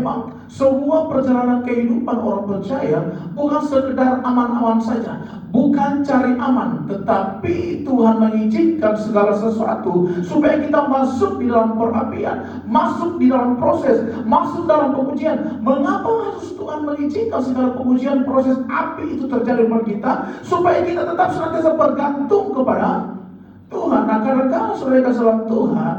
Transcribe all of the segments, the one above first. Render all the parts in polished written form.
Memang semua perjalanan kehidupan orang percaya bukan sekedar aman-aman saja, bukan cari aman, tetapi Tuhan mengizinkan segala sesuatu supaya kita masuk di dalam perapian, masuk di dalam proses, masuk dalam pengujian. Mengapa harus Tuhan mengizinkan segala pengujian, proses api itu terjadi pada kita, supaya kita tetap senantiasa bergantung kepada Tuhan. Nah, karena kalau saudara dalam Tuhan,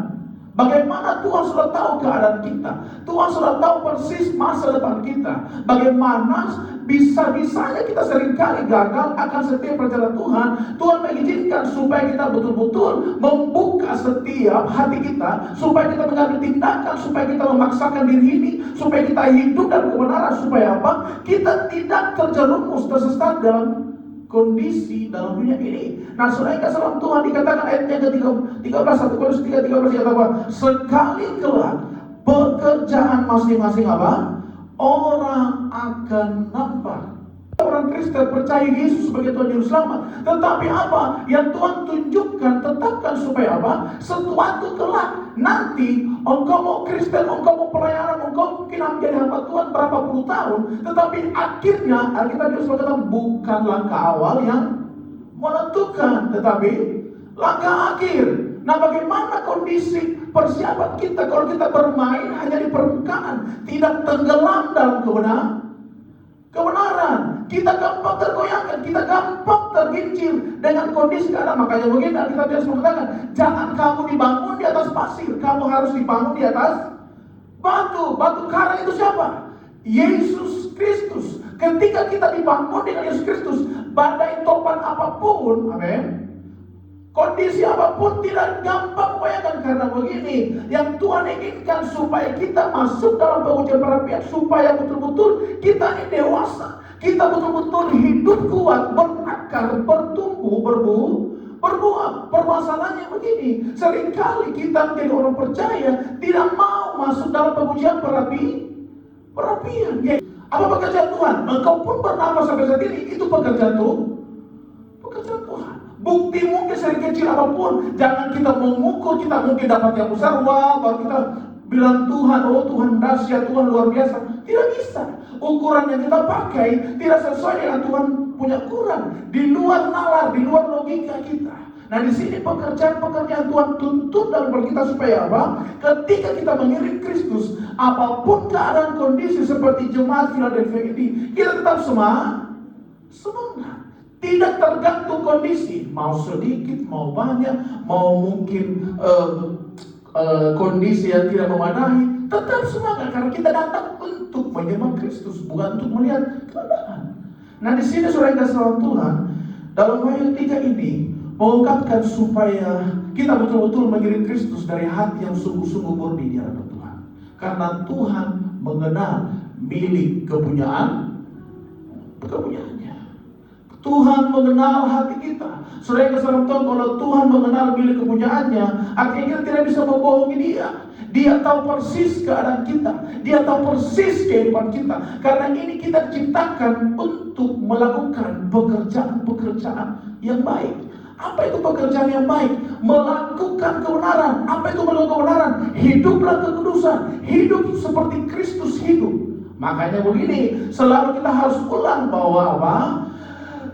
bagaimana Tuhan sudah tahu keadaan kita, Tuhan sudah tahu persis masa depan kita. Bagaimana bisa-bisanya kita seringkali gagal akan setiap perjalanan Tuhan. Tuhan mengizinkan supaya kita betul-betul membuka setiap hati kita, supaya kita mengambil tindakan, supaya kita memaksakan diri ini, supaya kita hidup dalam kebenaran, supaya apa? Kita tidak terjerumus, tersesat dalam kondisi dalam dunia ini. Nah, saudara dalam Tuhan dikatakan ayatnya ke-13, 1 Korintus 3:13 dikatakan bahwa sekali kelak pekerjaan masing-masing apa? Orang akan nampak. Orang Kristen percaya Yesus sebagai Tuhan Juru Selamat, tetapi apa yang Tuhan tunjukkan, tetapkan supaya apa? Sesuatu kelak nanti engkau mau Kristen, engkau mau pelayanan, engkau mungkin menjadi hamba Tuhan berapa puluh tahun, tetapi akhirnya Alkitab Yesus berkata bukan langkah awal yang menentukan, tetapi langkah akhir. Nah, bagaimana kondisi persiapan kita kalau kita bermain hanya di permukaan, tidak tenggelam dalam kebenaran? Kita gampang tergoyahkan, kita gampang tergincir dengan kondisi keadaan. Makanya begini Alkitab Yesus mengatakan, jangan kamu dibangun di atas pasir, kamu harus dibangun di atas batu. Batu karang itu siapa? Yesus Kristus. Ketika kita dibangun dengan Yesus Kristus, badai topan apapun, amin, kondisi apapun tidak gampang goyahkan. Karena begini, yang Tuhan inginkan supaya kita masuk dalam pengujian perapian, supaya betul-betul kita ini dewasa, kita betul-betul hidup kuat, berakar, bertumbuh, berbuah. Permasalahannya begini, seringkali kita menjadi orang percaya tidak mau masuk dalam pengujian perapian. Apa pekerjaan Tuhan? Engkau pun bernafas sampai saat ini, itu pekerjaan Tuhan. Bukti mungkin sering kecil apapun, jangan kita mengukur kita mungkin dapat yang besar, wah baru kita bilang Tuhan, oh Tuhan dahsyat, Tuhan luar biasa. Tidak bisa. Ukuran yang kita pakai tidak sesuai dengan Tuhan punya ukuran, di luar nalar, di luar logika kita. Nah, di sini pekerjaan Tuhan tuntut dalam hidup kita supaya apa? Ketika kita mengiring Kristus, apapun keadaan kondisi seperti jemaat Philadelphia ini, kita tetap semangat. Tidak tergantung kondisi, mau sedikit, mau banyak, mau mungkin kondisi yang tidak memadai, tetap semangat karena kita datang untuk menyembah Kristus, bukan untuk melihat keadaan. Nah, di sini saudara kasih Tuhan dalam ayat 3 ini mengungkapkan supaya kita betul-betul mengiring Kristus dari hati yang sungguh-sungguh murni di hadapan Tuhan. Karena Tuhan mengenal milik kepunyaannya. Tuhan mengenal hati kita. Saudara kasih Tuhan, kalau Tuhan mengenal milik kepunyaannya, artinya kita tidak bisa membohongi Dia. Dia tahu persis keadaan kita, Dia tahu persis kehidupan kita. Karena ini kita diciptakan untuk melakukan pekerjaan-pekerjaan yang baik. Apa itu pekerjaan yang baik? Melakukan kebenaran. Apa itu melakukan kebenaran? Hiduplah kekudusan. Hidup seperti Kristus hidup. Makanya begini, selalu kita harus ulang bahwa apa?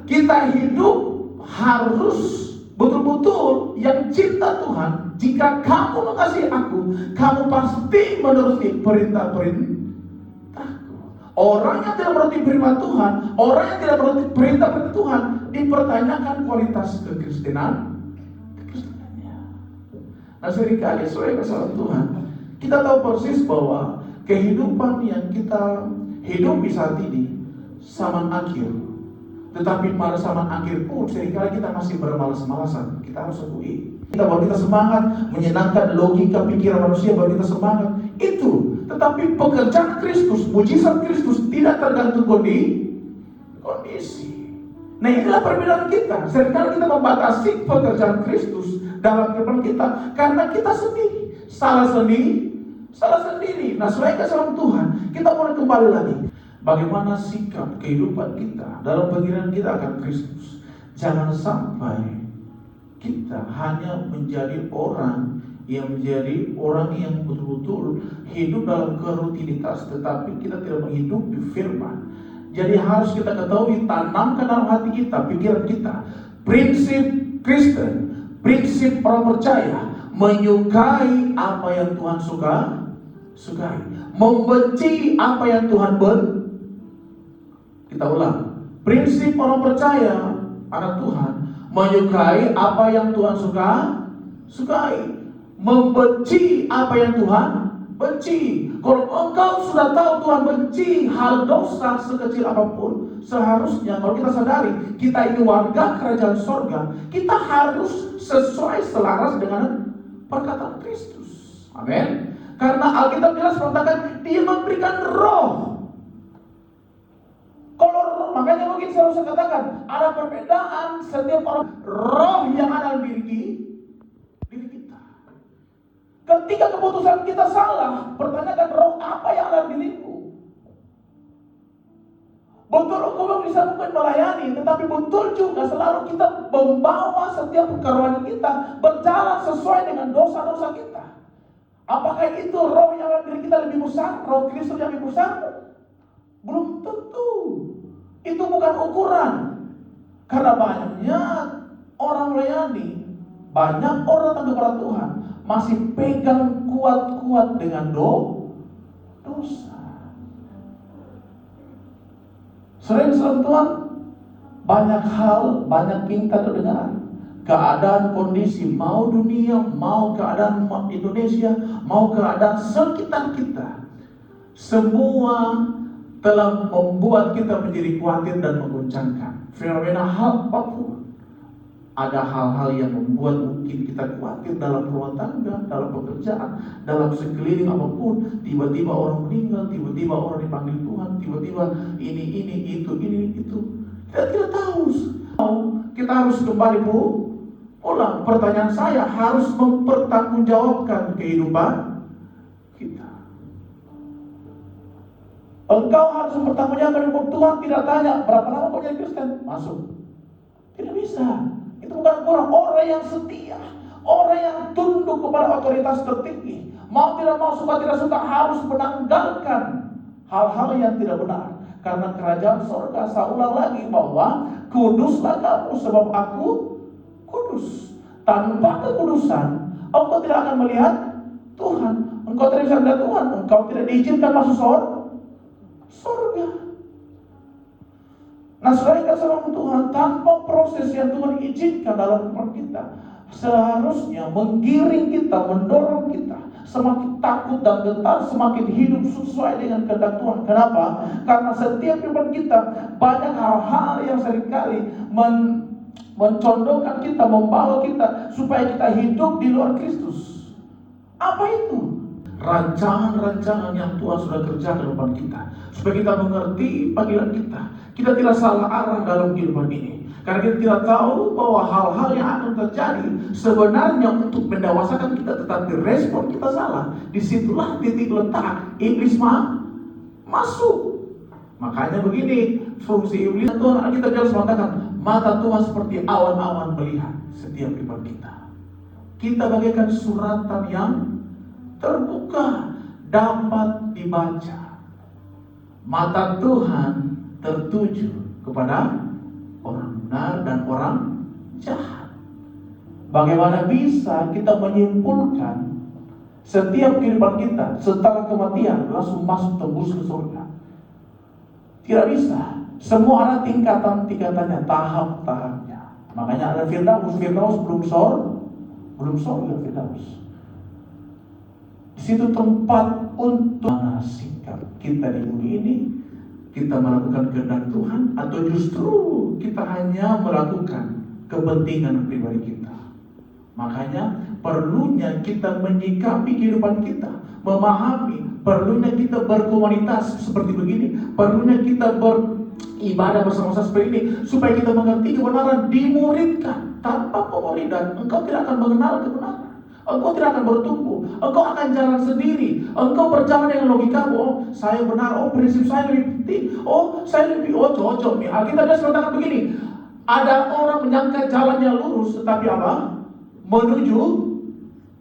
Kita hidup harus betul-betul yang cinta Tuhan. Jika kamu mengasihi aku, kamu pasti menuruti perintah-perintahku. Orang yang tidak menuruti perintah Tuhan, orang yang tidak menuruti perintah-perintah Tuhan, dipertanyakan kualitas kekristenannya. Nah, seringkali saudara kesalahan Tuhan, kita tahu persis bahwa kehidupan yang kita hidupi saat ini zaman akhir. Tetapi pada zaman akhir pun seringkali kita masih bermalas-malasan. Kita harus akui. Bahwa kita semangat menyenangkan logika pikiran manusia, bahwa kita semangat itu. Tetapi pekerjaan Kristus, mujizat Kristus tidak tergantung kondisi. Nah, inilah perbedaan kita. Seringkali kita membatasi pekerjaan Kristus dalam kehidupan kita karena kita sendiri salah sendiri. Nah, selain kesalahan Tuhan, kita mulai kembali lagi. Bagaimana sikap kehidupan kita dalam pengiringan kita akan Kristus. Jangan sampai kita hanya menjadi orang yang menjadi orang yang betul-betul hidup dalam kerutinitas, tetapi kita tidak menghidupi firman. Jadi harus kita ketahui, tanamkan dalam hati kita, pikiran kita, prinsip Kristen, prinsip orang percaya, menyukai apa yang Tuhan sukai, membenci apa yang Tuhan Kita ulang, prinsip orang percaya, anak Tuhan, menyukai apa yang Tuhan sukai, membenci apa yang Tuhan benci. Kalau engkau sudah tahu Tuhan benci hal dosa sekecil apapun, seharusnya kalau kita sadari kita ini warga kerajaan sorga, kita harus sesuai selaras dengan perkataan Kristus. Amin. Karena Alkitab jelas mengatakan Dia memberikan roh. Kalau roh, makanya mungkin selalu saya katakan ada perbedaan setiap orang. Roh yang ada di diri kita. Ketika keputusan kita salah, pertanyakan roh apa yang ada di diriku. Betul engkau bisa mungkin melayani, tetapi betul juga selalu kita membawa setiap kerohanian kita berjalan sesuai dengan dosa-dosa kita. Apakah itu roh yang ada di diri kita lebih besar, roh Kristus yang lebih besar? Belum tentu. Itu bukan ukuran. Karena banyak orang melayani, banyak orang datang kepada Tuhan masih pegang kuat-kuat dengan dosa. Sering Tuhan, banyak hal, banyak kita terdengar. Keadaan kondisi, mau dunia, mau keadaan Indonesia, mau keadaan sekitar kita, semua telah membuat kita menjadi khawatir dan mengguncangkan. Fenomena hal apapun, ada hal-hal yang membuat mungkin kita khawatir dalam rumah tangga, dalam pekerjaan, dalam sekeliling apapun. Tiba-tiba orang meninggal, tiba-tiba orang dipanggil Tuhan, tiba-tiba ini, itu. Kita tidak tahu. Kita harus kembali pulang. Pertanyaan saya, harus mempertanggungjawabkan kehidupan kita. Engkau harus mempertanggungjawabkan. Tuhan tidak tanya berapa lama kau jadi Kristen, masuk. Tidak bisa. Itu bukan orang yang setia, orang yang tunduk kepada otoritas tertinggi. Mau tidak mau, suka tidak suka, harus menanggalkan hal-hal yang tidak benar. Karena kerajaan surga, saya ulang lagi bahwa kuduslah kamu sebab aku kudus. Tanpa kekudusan, engkau tidak akan melihat Tuhan. Engkau tidak bisa melihat Tuhan. Engkau tidak diizinkan masuk surga. Nah, saudara kasih Tuhan, tanpa proses yang Tuhan izinkan dalam kehidupan kita, seharusnya menggiring kita, mendorong kita semakin takut dan gentar, semakin hidup sesuai dengan kehendak Tuhan. Kenapa? Karena setiap kehidupan kita banyak hal-hal yang seringkali mencondongkan kita, membawa kita supaya kita hidup di luar Kristus. Apa itu? Rancangan-rancangan yang Tuhan sudah kerjakan di depan kita, supaya kita mengerti panggilan kita. Kita tidak salah arah dalam kehidupan ini, karena kita tidak tahu bahwa hal-hal yang akan terjadi sebenarnya untuk mendewasakan kita, tetapi respon kita salah. Disitulah titik letak iblis masuk. Makanya begini, fungsi iblis. Tuhan kita jelas mengatakan, mata Tuhan seperti awan-awan melihat setiap kehidupan kita. Kita bagaikan suratan yang terbuka, dapat dibaca. Mata Tuhan tertuju kepada orang benar dan orang jahat. Bagaimana bisa kita menyimpulkan setiap kehidupan kita setelah kematian langsung masuk tembus ke surga? Tidak bisa. Semua ada tingkatan-tingkatannya, tahap-tahapnya. Makanya ada Firdaus belum surga Firdaus. Di situ tempat untuk mana sikap kita di bumi ini. Kita melakukan kehendak Tuhan, atau justru kita hanya melakukan kepentingan pribadi kita. Makanya perlunya kita menyikapi kehidupan kita, memahami, perlunya kita berkomunitas seperti begini, perlunya kita beribadah bersama-sama seperti ini, supaya kita mengerti kebenaran, dimuridkan. Tanpa pemuridan, engkau tidak akan mengenal kebenaran. Engkau tidak akan bertumbuh. Engkau akan jalan sendiri. Engkau berjalan dengan logika. Oh, saya benar. Oh, prinsip saya lebih penting. Oh, saya lebih. Oh, cocok nih. Alkitab mengatakan begini. Ada orang menyangka jalannya lurus, tetapi apa? Menuju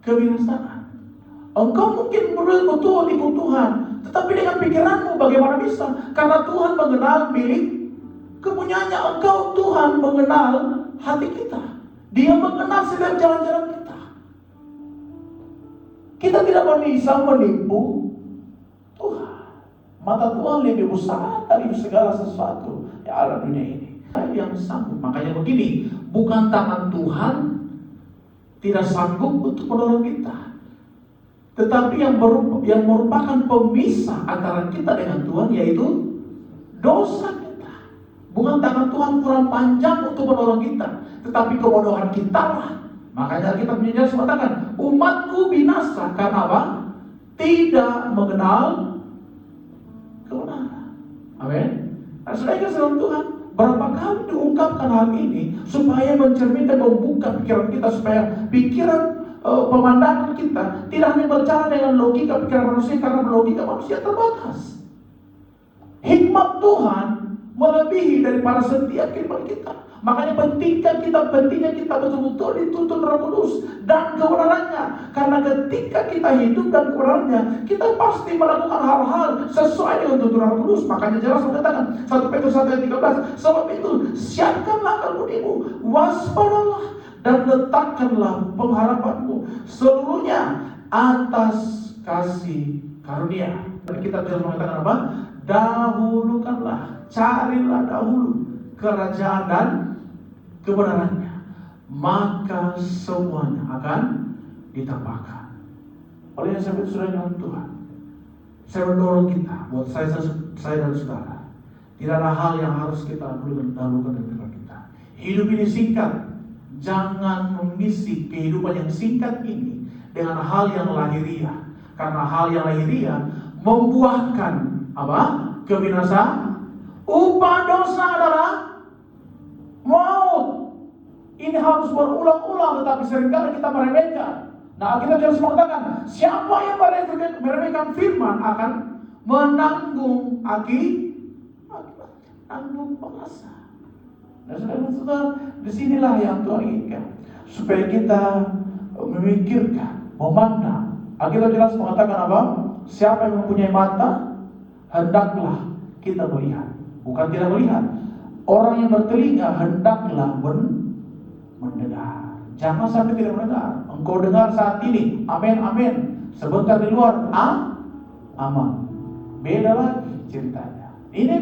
kebinasaan. Engkau mungkin betul ikut Tuhan, tetapi dengan pikiranmu bagaimana bisa? Karena Tuhan mengenal milik kepunyaannya. Engkau, Tuhan mengenal hati kita. Dia mengenal setiap jalan-jalan kita. Kita tidak bisa menipu Tuhan. Mata Tuhan lebih besar dari segala sesuatu yang ada di dunia ini. Yang sanggup. Makanya begini, bukan tangan Tuhan tidak sanggup untuk menolong kita, tetapi yang merupakan pemisah antara kita dengan Tuhan yaitu dosa kita. Bukan tangan Tuhan kurang panjang untuk menolong kita, tetapi kebodohan kita lah. Makanya kita menjelas mengatakan, umatku binasa karena apa? Tidak mengenal kebenaran. Amin. Nah, saudara dalam Tuhan, berapa kali diungkapkan hal ini supaya mencerminkan, membuka pikiran kita, supaya pikiran pemandangan kita tidak hanya berjalan dengan logika pikiran manusia, karena logika manusia terbatas. Hikmat Tuhan melebihi daripada setiap kehidupan kita. Makanya pentingnya kita betul-betul dituntun Roh Kudus dan kebenarannya. Karena ketika kita hidup dan kebenarannya, kita pasti melakukan hal-hal sesuai dengan tuntunan Roh Kudus. Makanya jelas mengatakan 1 Petrus 1 ayat 13, sebab itu siapkanlah kalbumu, waspadalah dan letakkanlah pengharapanmu seluruhnya atas kasih karunia. Dan kita jelas mengatakan apa? Dahulukanlah, carilah dahulu kerajaan dan kebenarannya, maka semuanya akan ditambahkan. Oleh yang saya bersuara dengan Tuhan, saya mendorong kita, buat saya dan saudara, tidak ada hal yang harus kita dahulukan dari kehidupan kita. Hidup ini singkat, jangan mengisi kehidupan yang singkat ini dengan hal yang lahiriah, karena hal yang lahiriah membuahkan apa? Kebinasaan. Upah dosa adalah maut. Ini harus berulang-ulang, tetapi seringkali kita meremehkan. Nah, kita harus mengatakan, siapa yang meremehkan firman akan menanggung akibat, tanggung balasan. Nah, saudara-saudara, disinilah yang Tuhan inginkan, supaya kita memikirkan, memandang. Alkitab jelas mengatakan apa? Siapa yang mempunyai mata, hendaklah kita melihat. Bukan tidak melihat. Orang yang bertelinga hendaklah mendengar. Jangan sampai tidak mendengar. Engkau dengar saat ini, amin, amin. Sebentar di luar, aman. Beda lagi ceritanya. Ini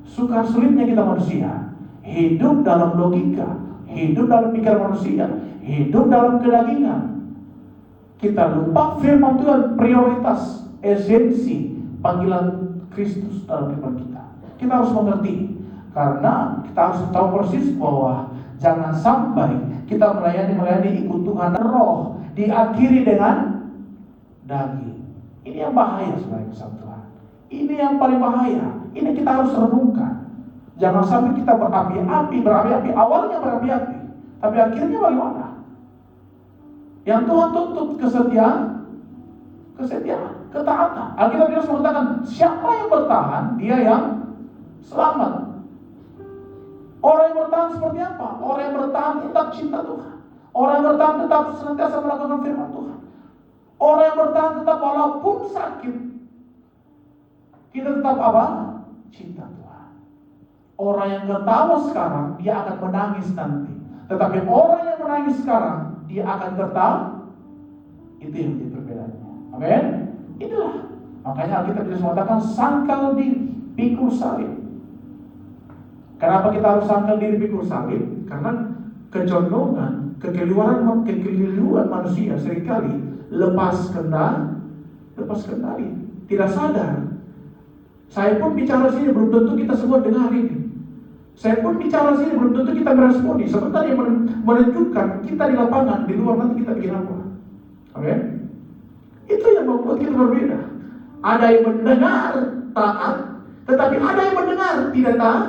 sukar sulitnya kita manusia. Hidup dalam logika, hidup dalam pikiran manusia, hidup dalam kedagingan. Kita lupa firman Tuhan, prioritas, esensi panggilan Kristus dalam kehidupan kita. Kita harus mengerti, karena kita harus tahu persis bahwa jangan sampai kita melayani ikut Tuhan roh diakhiri dengan daging. Ini yang bahaya sebenarnya Tuhan. Ini yang paling bahaya. Ini kita harus renungkan. Jangan sampai kita berapi-api. Awalnya berapi-api, tapi akhirnya bagaimana? Yang Tuhan tuntut kesetiaan, ketaatan. Alkitab harus mengatakan, siapa yang bertahan, dia yang selamat. Orang yang bertahan seperti apa? Orang yang bertahan tetap cinta Tuhan. Orang yang bertahan tetap senantiasa melakukan firman Tuhan. Orang yang bertahan tetap walaupun sakit, kita tetap apa? Cinta Tuhan. Orang yang ketawa sekarang, dia akan menangis nanti. Tetapi orang yang menangis sekarang, dia akan tertawa. Itu yang menjadi perbedaannya. Amin. Itulah. Makanya Alkitab bisa mengatakan sangkal diri, pikul salib. Kenapa kita harus sangkal diri, pikul salib? Karena kecondongan, kekeliruan manusia seringkali lepas kendali, tidak sadar. Saya pun bicara sini belum tentu kita semua dengar ini. Saya pun bicara sini belum tentu kita meresponi. Sebentar yang menunjukkan kita di lapangan, di luar nanti kita bikin apa. Oke? Itu yang membuat kita berbeda. Ada yang mendengar taat, tetapi ada yang mendengar tidak taat.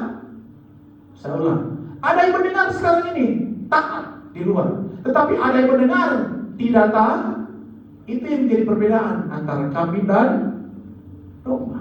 Saya ulang. Ada yang mendengar sekarang ini taat di luar, tetapi ada yang mendengar tidak taat. Itu yang menjadi perbedaan antara kambing dan domba.